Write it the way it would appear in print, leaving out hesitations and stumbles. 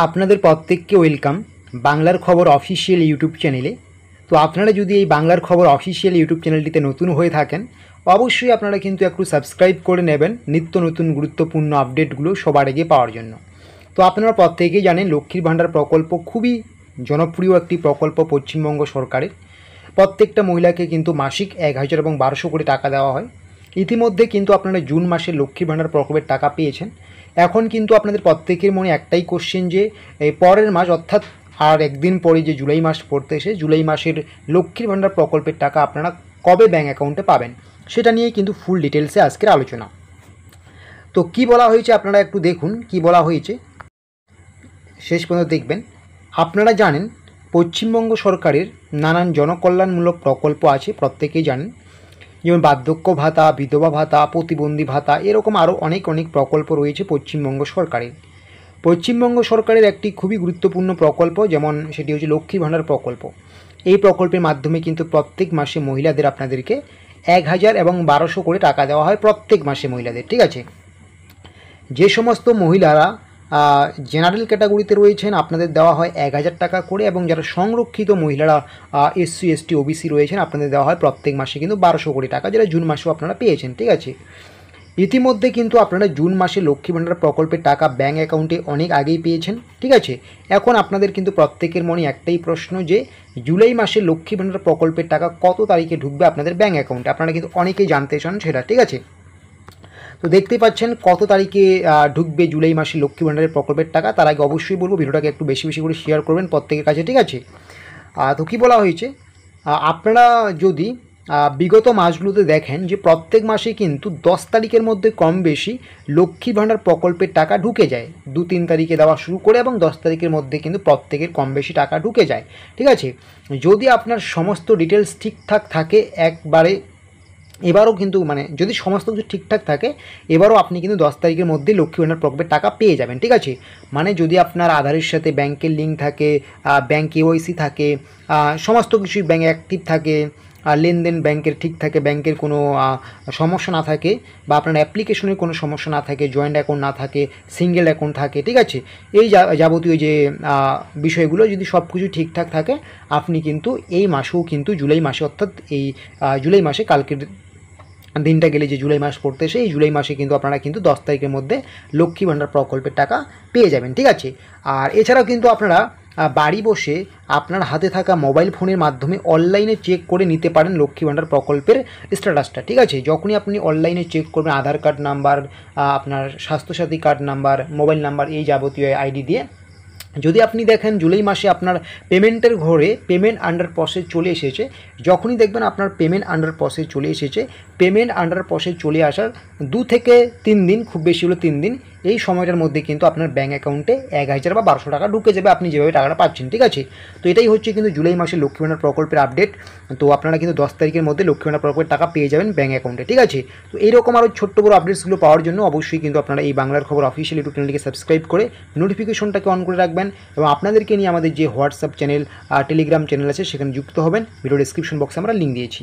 আপনাদের প্রত্যেককে ওয়েলকাম বাংলার খবর অফিসিয়াল ইউটিউব চ্যানেলে। তো আপনারা যদি এই বাংলার খবর অফিসিয়াল ইউটিউব চ্যানেলটিতে নতুন হয়ে থাকেন, অবশ্যই আপনারা কিন্তু একটু সাবস্ক্রাইব করে নেবেন নিত্য নতুন গুরুত্বপূর্ণ আপডেটগুলো সবার আগে পাওয়ার জন্য। তো আপনারা প্রত্যেকেই জানেন লক্ষ্মীর ভাণ্ডার প্রকল্প খুবই জনপ্রিয় একটি প্রকল্প পশ্চিমবঙ্গ সরকারের। প্রত্যেকটা মহিলাকে কিন্তু মাসিক 1000 এবং 1200 করে টাকা দেওয়া হয়। ইতিমধ্যে কিন্তু আপনারা জুন মাসে লক্ষ্মীর ভাণ্ডার প্রকল্পের টাকা পেয়েছেন। এখন কিন্তু আপনাদের প্রত্যেকের মনে একটাই কোশ্চেন যে এই পরের মাস অর্থাৎ আর একদিন পরে যে জুলাই মাস পড়তে এসে জুলাই মাসের লক্ষ্মীর ভাণ্ডার প্রকল্পের টাকা আপনারা কবে ব্যাঙ্ক অ্যাকাউন্টে পাবেন, সেটা নিয়ে কিন্তু ফুল ডিটেলসে আজকের আলোচনা। তো কি বলা হয়েছে আপনারা একটু দেখুন, কি বলা হয়েছে শেষ পর্যন্ত দেখবেন। আপনারা জানেন পশ্চিমবঙ্গ সরকারের নানান জনকল্যাণমূলক প্রকল্প আছে, প্রত্যেকেই জানেন, যেমন বার্ধক্য ভাতা, বিধবা ভাতা, প্রতিবন্ধী ভাতা, এরকম আরও অনেক প্রকল্প রয়েছে পশ্চিমবঙ্গ সরকারের। পশ্চিমবঙ্গ সরকারের একটি খুবই গুরুত্বপূর্ণ প্রকল্প যেমন সেটি হচ্ছে লক্ষ্মীর ভাণ্ডার প্রকল্প। এই প্রকল্পের মাধ্যমে কিন্তু প্রত্যেক মাসে মহিলাদের আপনাদেরকে 1000 এবং 1200 করে টাকা দেওয়া হয় প্রত্যেক মাসে মহিলাদের, ঠিক আছে। যে সমস্ত মহিলারা জেনারেল ক্যাটাগরিতে রয়েছেন আপনাদের দেওয়া হয় 1000 টাকা করে, এবং যারা সংরক্ষিত মহিলারা SC ST OBC রয়েছেন আপনাদের দেওয়া হয় প্রত্যেক মাসে কিন্তু 1200 কোটি টাকা, যেটা জুন মাসেও আপনারা পেয়েছেন, ঠিক আছে। ইতিমধ্যে কিন্তু আপনারা জুন মাসে লক্ষ্মী ভাণ্ডার প্রকল্পের টাকা ব্যাঙ্ক অ্যাকাউন্টে অনেক আগেই পেয়েছেন, ঠিক আছে। এখন আপনাদের কিন্তু প্রত্যেকের মনে একটাই প্রশ্ন যে জুলাই মাসে লক্ষ্মী ভাণ্ডার প্রকল্পের টাকা কত তারিখে ঢুকবে আপনাদের ব্যাঙ্ক অ্যাকাউন্টে, আপনারা কিন্তু অনেকেই জানতে চান সেটা, ঠিক আছে। তো দেখতেই পাচ্ছেন কত তারিখে ঢুকবে জুলাই মাসে লক্ষ্মী ভাণ্ডারের প্রকল্পের টাকা। তার আগে অবশ্যই বলবো ভিডিওটাকে একটু বেশি করে শেয়ার করবেন প্রত্যেকের কাছে, ঠিক আছে। তো কী বলা হয়েছে, আপনারা যদি বিগত মাসগুলোতে দেখেন যে প্রত্যেক মাসে কিন্তু 10 তারিখের মধ্যে কম বেশি লক্ষ্মী ভাণ্ডার প্রকল্পের টাকা ঢুকে যায়, 2-3 তারিখে দেওয়া শুরু করে এবং 10 তারিখের মধ্যে কিন্তু প্রত্যেকের কম বেশি টাকা ঢুকে যায়, ঠিক আছে। যদি আপনার সমস্ত ডিটেলস ঠিকঠাক থাকে একবারে এবারও কিন্তু যদি সমস্ত কিছু ঠিকঠাক থাকে এবারও আপনি কিন্তু 10 তারিখের মধ্যেই লক্ষ্মী ভাণ্ডার প্রকল্পের টাকা পেয়ে যাবেন, ঠিক আছে। যদি আপনার আধারের সাথে ব্যাংকের লিঙ্ক থাকে, ব্যাংক KYC থাকে, সমস্ত কিছুই ব্যাংক অ্যাক্টিভ থাকে, লেনদেন ব্যাংকের ঠিক থাকে, ব্যাংকের কোনো সমস্যা না থাকে, বা আপনার অ্যাপ্লিকেশনের কোনো সমস্যা না থাকে, জয়েন্ট অ্যাকাউন্ট না থাকে, সিঙ্গেল অ্যাকাউন্ট থাকে, ঠিক আছে, এই যাবতীয় যে বিষয়গুলো যদি সব কিছু ঠিকঠাক থাকে আপনি কিন্তু এই মাসেও কিন্তু জুলাই মাসে অর্থাৎ এই জুলাই মাসে কালকের দিনটা গেলে যে জুলাই মাস পড়তে এসে এই জুলাই মাসে কিন্তু আপনারা কিন্তু 10 তারিখের মধ্যে লক্ষ্মী ভাণ্ডার প্রকল্পের টাকা পেয়ে যাবেন, ঠিক আছে। আর এছাড়াও কিন্তু আপনারা বাড়ি বসে আপনার হাতে থাকা মোবাইল ফোনের মাধ্যমে অনলাইনে চেক করে নিতে পারেন লক্ষ্মী ভাণ্ডার প্রকল্পের স্ট্যাটাসটা, ঠিক আছে। যখনই আপনি অনলাইনে চেক করবেন আধার কার্ড নাম্বার, আপনার Swasthyasathi card number, mobile number, এই যাবতীয় ID দিয়ে যদি আপনি দেখেন জুলাই মাসে আপনার পেমেন্টের ঘরে পেমেন্ট আন্ডার প্রসেস চলে এসেছে, যখনই দেখবেন আপনার পেমেন্ট আন্ডার প্রসেস চলে এসেছে, পেমেন্ট আন্ডার প্রসেস চলে আসার 2 থেকে 3 দিন, খুব বেশি হলো 3 দিন, এই সময়টার মধ্যে কিন্তু আপনার ব্যাঙ্ক অ্যাকাউন্টে 1000 বা 1200 টাকা ঢুকে যাবে, আপনি যেভাবে টাকাটা পাচ্ছেন, ঠিক আছে। তো এটাই হচ্ছে কিন্তু জুলাই মাসে লক্ষ্মী ভাণ্ডার প্রকল্পের আপডেট। তো আপনারা কিন্তু 10 তারিখের মধ্যে লক্ষ্মী ভাণ্ডার প্রকল্পের টাকা পেয়ে যাবেন ব্যাঙ্ক অ্যাকাউন্টে, ঠিক আছে। তো এইরকম আরও ছোট্ট বড় আপডেটসগুলো পাওয়ার জন্য অবশ্যই কিন্তু আপনারা এই বাংলার খবর অফিসিয়াল ইউটিউব চ্যানেলটিকে সাবস্ক্রাইব করে নোটিফিকেশনটাকে অন করে রাখবেন, এবং আপনাদেরকে নিয়ে আমাদের যে হোয়াটসঅ্যাপ চ্যানেল, টেলিগ্রাম চ্যানেল আছে সেখানে যুক্ত হবেন। ভিডিও ডেসক্রিপশন বক্সে আমরা লিঙ্ক দিয়েছি।